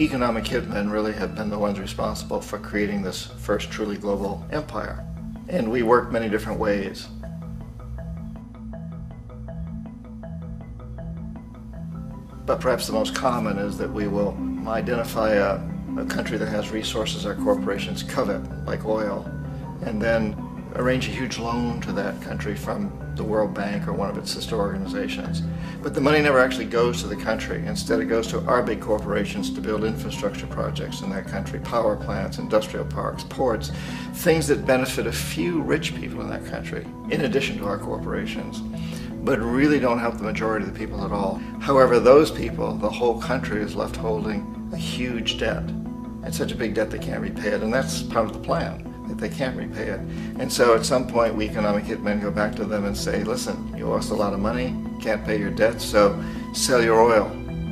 economic hitmen really have been the ones responsible for creating this first truly global empire. And we work many different ways. But perhaps the most common is that we will identify a country that has resources our corporations covet, like oil, and then arrange a huge loan to that country from the World Bank or one of its sister organizations. But the money never actually goes to the country. Instead, it goes to our big corporations to build infrastructure projects in that country, power plants, industrial parks, ports, things that benefit a few rich people in that country, in addition to our corporations, but really don't help the majority of the people at all. However, those people, the whole country is left holding a huge debt. It's such a big debt they can't repay it, and that's part of the plan, that they can't repay it. And so at some point, we economic hitmen go back to them and say, listen, you owe us a lot of money, can't pay your debts, so sell your oil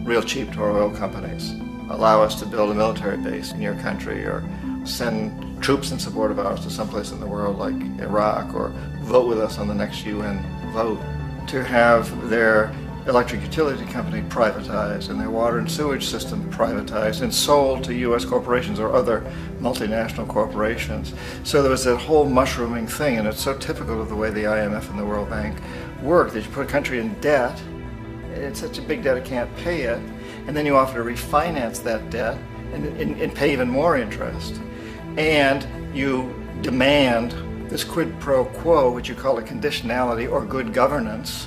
real cheap to our oil companies. Allow us to build a military base in your country, or send troops in support of ours to someplace in the world like Iraq, or vote with us on the next UN vote. To have their electric utility company privatized and their water and sewage system privatized and sold to U.S. corporations or other multinational corporations. So there was that whole mushrooming thing, and it's so typical of the way the IMF and the World Bank work, that you put a country in debt, it's such a big debt it can't pay it, and then you offer to refinance that debt and pay even more interest. And you demand this quid pro quo, which you call a conditionality or good governance,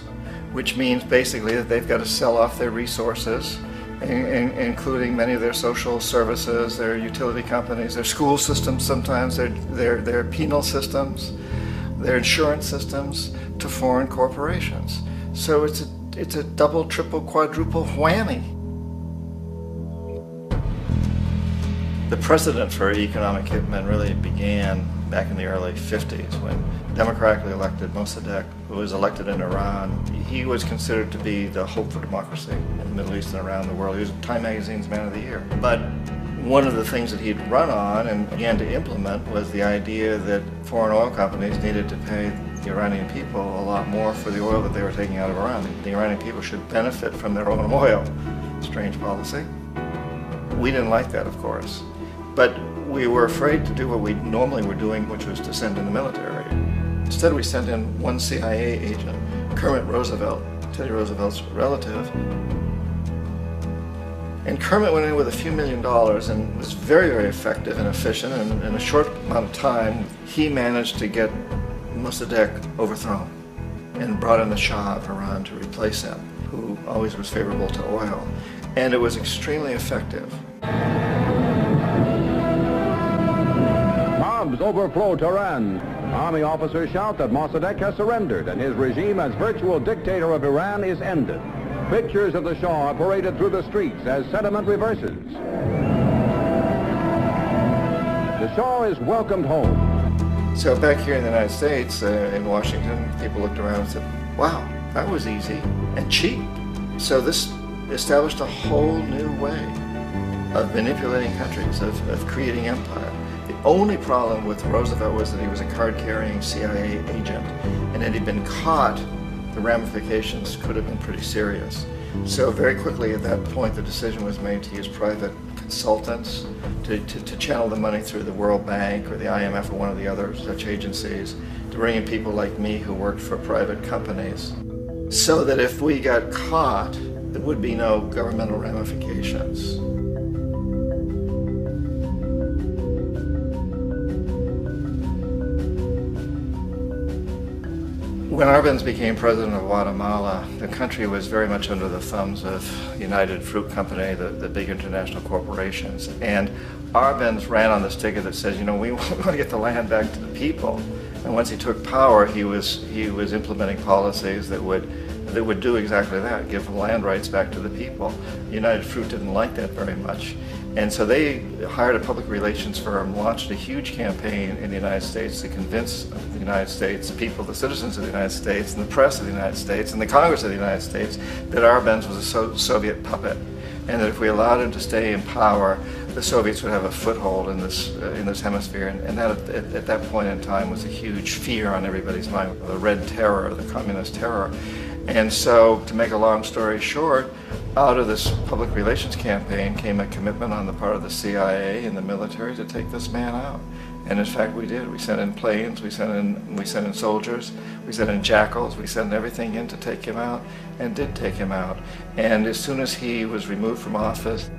which means basically that they've got to sell off their resources, including many of their social services, their utility companies, their school systems sometimes, their penal systems, their insurance systems, to foreign corporations. So it's a double, triple, quadruple whammy. The precedent for economic hitmen really began back in the early 50s when democratically elected Mossadegh, who was elected in Iran, he was considered to be the hope for democracy in the Middle East and around the world. He was Time Magazine's Man of the Year. But one of the things that he'd run on and began to implement was the idea that foreign oil companies needed to pay the Iranian people a lot more for the oil that they were taking out of Iran. The Iranian people should benefit from their own oil. Strange policy. We didn't like that, of course. But we were afraid to do what we normally were doing, which was to send in the military. Instead, we sent in one CIA agent, Kermit Roosevelt, Teddy Roosevelt's relative. And Kermit went in with a few $1 million and was very, very effective and efficient. And in a short amount of time, he managed to get Mossadegh overthrown and brought in the Shah of Iran to replace him, who always was favorable to oil. And it was extremely effective. Bombs overflow Tehran. Army officers shout that Mossadegh has surrendered and his regime as virtual dictator of Iran is ended. Pictures of the Shah are paraded through the streets as sentiment reverses. The Shah is welcomed home. So back here in the United States, in Washington, people looked around and said, wow, that was easy and cheap. So this established a whole new way of manipulating countries, of creating empire. The only problem with Roosevelt was that he was a card-carrying CIA agent, and had he been caught, the ramifications could have been pretty serious. So very quickly at that point, the decision was made to use private consultants to channel the money through the World Bank or the IMF or one of the other such agencies, to bring in people like me who worked for private companies, so that if we got caught, there would be no governmental ramifications. When Arbenz became president of Guatemala, the country was very much under the thumbs of United Fruit Company, the big international corporations. And Arbenz ran on this ticket that says, you know, we want to get the land back to the people. And once he took power, he was implementing policies that would do exactly that, give land rights back to the people. United Fruit didn't like that very much. And so they hired a public relations firm, launched a huge campaign in the United States to convince the United States people, the citizens of the United States, and the press of the United States, and the Congress of the United States, that Arbenz was a Soviet puppet, and that if we allowed him to stay in power, the Soviets would have a foothold in this hemisphere. And that, at that point in time, was a huge fear on everybody's mind, the Red Terror, the Communist Terror. And so, to make a long story short, Out of this public relations campaign came a commitment on the part of the CIA and the military to take this man out. And in fact, we did. We sent in planes, we sent in soldiers, we sent in jackals, we sent everything in to take him out, and did take him out. And as soon as he was removed from office,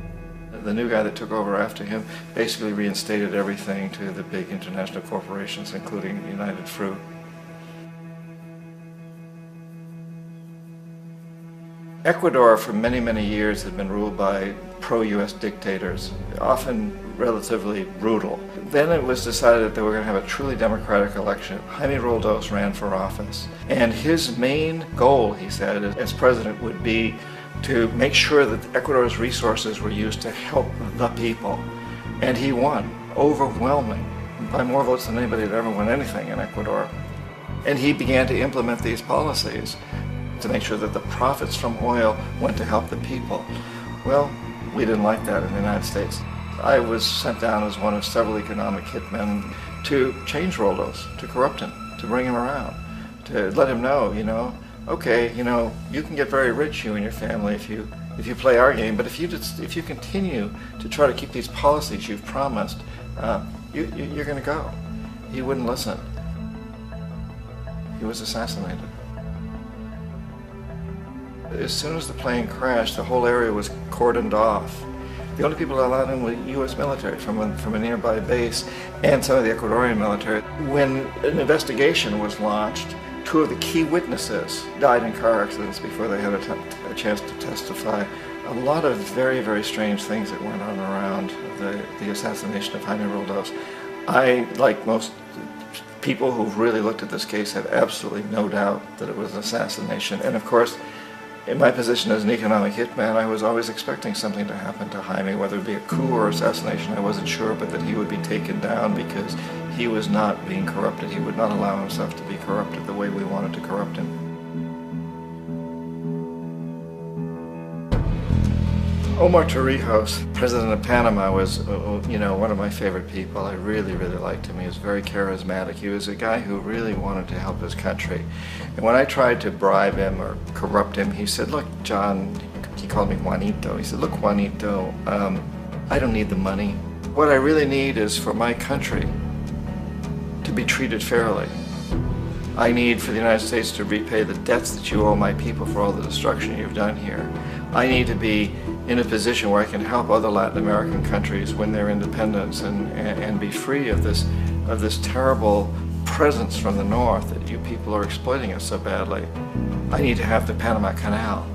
the new guy that took over after him basically reinstated everything to the big international corporations, including United Fruit. Ecuador for many, many years had been ruled by pro-US dictators, often relatively brutal. Then it was decided that they were going to have a truly democratic election. Jaime Roldos ran for office, and his main goal, he said, as president would be to make sure that Ecuador's resources were used to help the people. And he won, overwhelming, by more votes than anybody had ever won anything in Ecuador. And he began to implement these policies to make sure that the profits from oil went to help the people. Well, we didn't like that in the United States. I was sent down as one of several economic hitmen to change Roldos, to corrupt him, to bring him around, to let him know, okay, you can get very rich, you and your family, if you play our game, but if you continue to try to keep these policies you've promised, you're going to go. He wouldn't listen. He was assassinated. As soon as the plane crashed, the whole area was cordoned off. The only people allowed in were U.S. military from a nearby base and some of the Ecuadorian military. When an investigation was launched, two of the key witnesses died in car accidents before they had a chance to testify. A lot of very, very strange things that went on around the assassination of Jaime Roldos. I, like most people who've really looked at this case, have absolutely no doubt that it was an assassination. And of course, in my position as an economic hitman, I was always expecting something to happen to Jaime, whether it be a coup or assassination, I wasn't sure, but that he would be taken down because he was not being corrupted. He would not allow himself to be corrupted the way we wanted to corrupt him. Omar Torrijos, president of Panama, was one of my favorite people. I really, really liked him. He was very charismatic. He was a guy who really wanted to help his country. And when I tried to bribe him or corrupt him, he said, look, John, he called me Juanito. He said, look, Juanito, I don't need the money. What I really need is for my country to be treated fairly. I need for the United States to repay the debts that you owe my people for all the destruction you've done here. I need to be in a position where I can help other Latin American countries win their independence and be free of this terrible presence from the north that you people are exploiting us so badly. I need to have the Panama Canal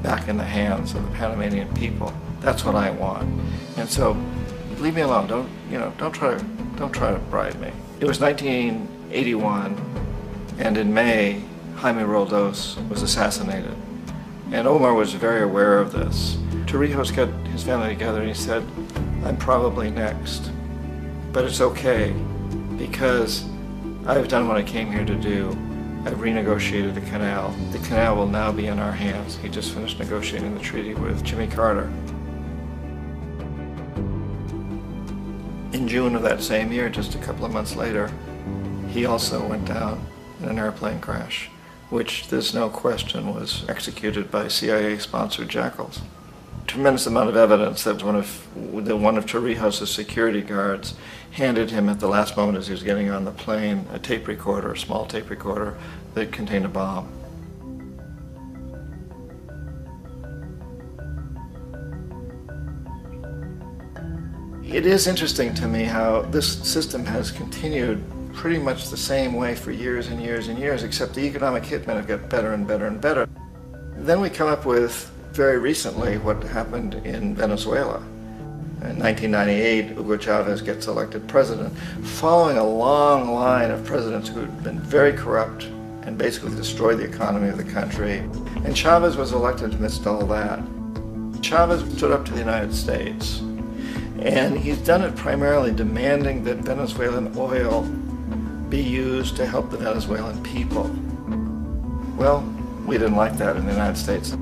back in the hands of the Panamanian people. That's what I want. And so leave me alone. Don't try to bribe me. It was 1981, and in May, Jaime Roldos was assassinated. And Omar was very aware of this. Torrijos got his family together and he said, I'm probably next, but it's okay because I've done what I came here to do. I've renegotiated the canal. The canal will now be in our hands. He just finished negotiating the treaty with Jimmy Carter. In June of that same year, just a couple of months later, he also went down in an airplane crash, which there's no question was executed by CIA-sponsored jackals. Tremendous amount of evidence that one of Torrijos' security guards handed him at the last moment as he was getting on the plane a tape recorder, a small tape recorder that contained a bomb. It is interesting to me how this system has continued pretty much the same way for years and years and years, except the economic hitmen have got better and better and better. Then we come up with, very recently, what happened in Venezuela. In 1998, Hugo Chavez gets elected president, following a long line of presidents who had been very corrupt and basically destroyed the economy of the country. And Chavez was elected amidst all that. Chavez stood up to the United States, and he's done it primarily demanding that Venezuelan oil be used to help the Venezuelan people. Well, we didn't like that in the United States.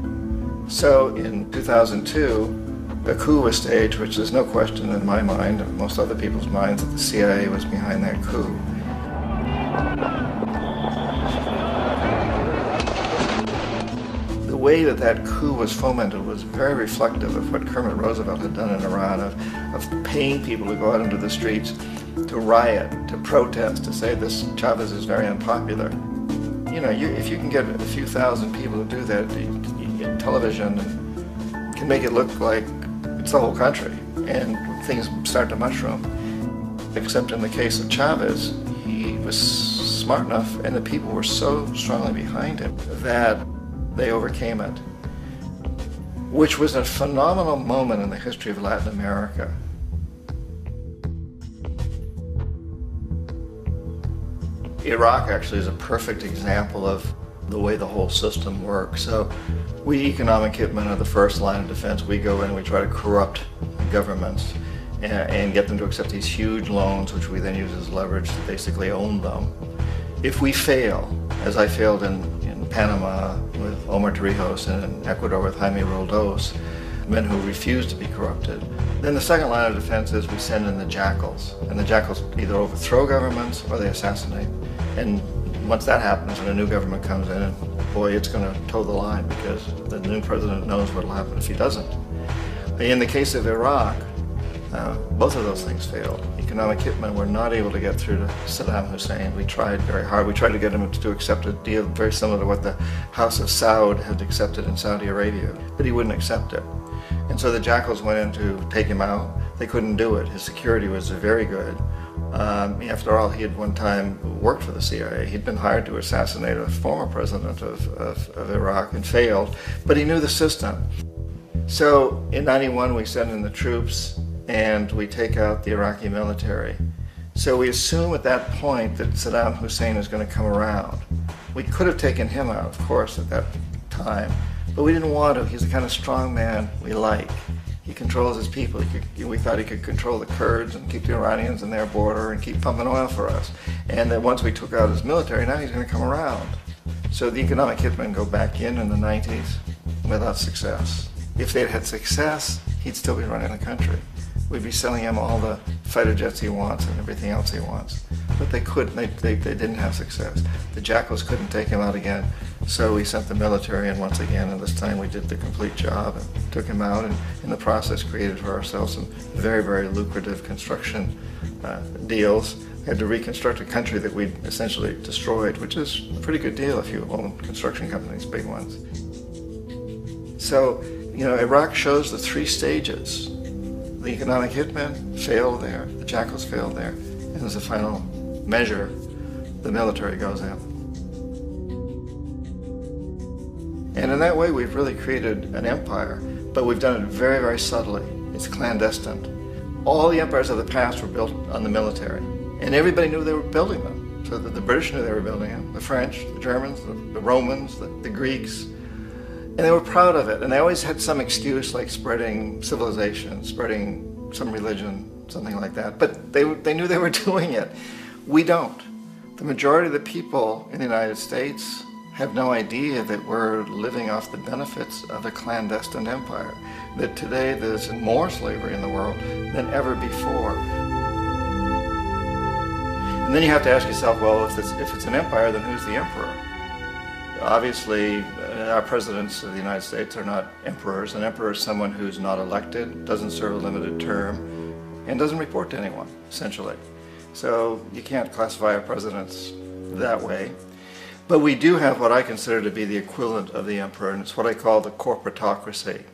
So in 2002, a coup was staged, which there's no question in my mind, and most other people's minds, that the CIA was behind that coup. The way that that coup was fomented was very reflective of what Kermit Roosevelt had done in Iran, of paying people to go out into the streets, to riot, to protest, to say this Chavez is very unpopular. You know, if you can get a few thousand people to do that, television can make it look like it's the whole country, and things start to mushroom. Except in the case of Chavez, he was smart enough, and the people were so strongly behind him that they overcame it, which was a phenomenal moment in the history of Latin America. Iraq actually is a perfect example of the way the whole system works. So we economic hitmen are the first line of defense. We go in and we try to corrupt governments and get them to accept these huge loans, which we then use as leverage to basically own them. If we fail, as I failed in Panama with Omar Torrijos and in Ecuador with Jaime Roldos, men who refused to be corrupted, then the second line of defense is we send in the jackals. And the jackals either overthrow governments or they assassinate. And once that happens and a new government comes in, and boy, it's going to toe the line because the new president knows what will happen if he doesn't. In the case of Iraq, both of those things failed. Economic hitmen were not able to get through to Saddam Hussein. We tried very hard. We tried to get him to accept a deal very similar to what the House of Saud had accepted in Saudi Arabia, but he wouldn't accept it. And so the jackals went in to take him out. They couldn't do it. His security was very good. After all, he had one time worked for the CIA. He'd been hired to assassinate a former president of Iraq and failed, but he knew the system. So in '91, we send in the troops and we take out the Iraqi military. So we assume at that point that Saddam Hussein is going to come around. We could have taken him out, of course, at that time, but we didn't want to. He's the kind of strong man we like. He controls his people. We thought he could control the Kurds and keep the Iranians in their border and keep pumping oil for us. And then once we took out his military, now he's going to come around. So the economic hitmen go back in the 90s without success. If they'd had success, he'd still be running the country. We'd be selling him all the fighter jets he wants and everything else he wants. But they couldn't, they didn't have success. The jackals couldn't take him out again, so we sent the military in once again, and this time we did the complete job and took him out, and in the process created for ourselves some very, very lucrative construction deals. We had to reconstruct a country that we'd essentially destroyed, which is a pretty good deal if you own construction companies, big ones. So, you know, Iraq shows the three stages. The economic hitmen failed there, the jackals failed there, and as a final measure, the military goes in. And in that way, we've really created an empire, but we've done it very, very subtly. It's clandestine. All the empires of the past were built on the military, and everybody knew they were building them. So that the British knew they were building them, the French, the Germans, the Romans, the Greeks. And they were proud of it, and they always had some excuse like spreading civilization, spreading some religion, something like that. But they knew they were doing it. We don't. The majority of the people in the United States have no idea that we're living off the benefits of a clandestine empire, that today there's more slavery in the world than ever before. And then you have to ask yourself, well, if it's an empire, then who's the emperor? Obviously, our presidents of the United States are not emperors. An emperor is someone who's not elected, doesn't serve a limited term, and doesn't report to anyone, essentially. So you can't classify our presidents that way. But we do have what I consider to be the equivalent of the emperor, and it's what I call the corporatocracy.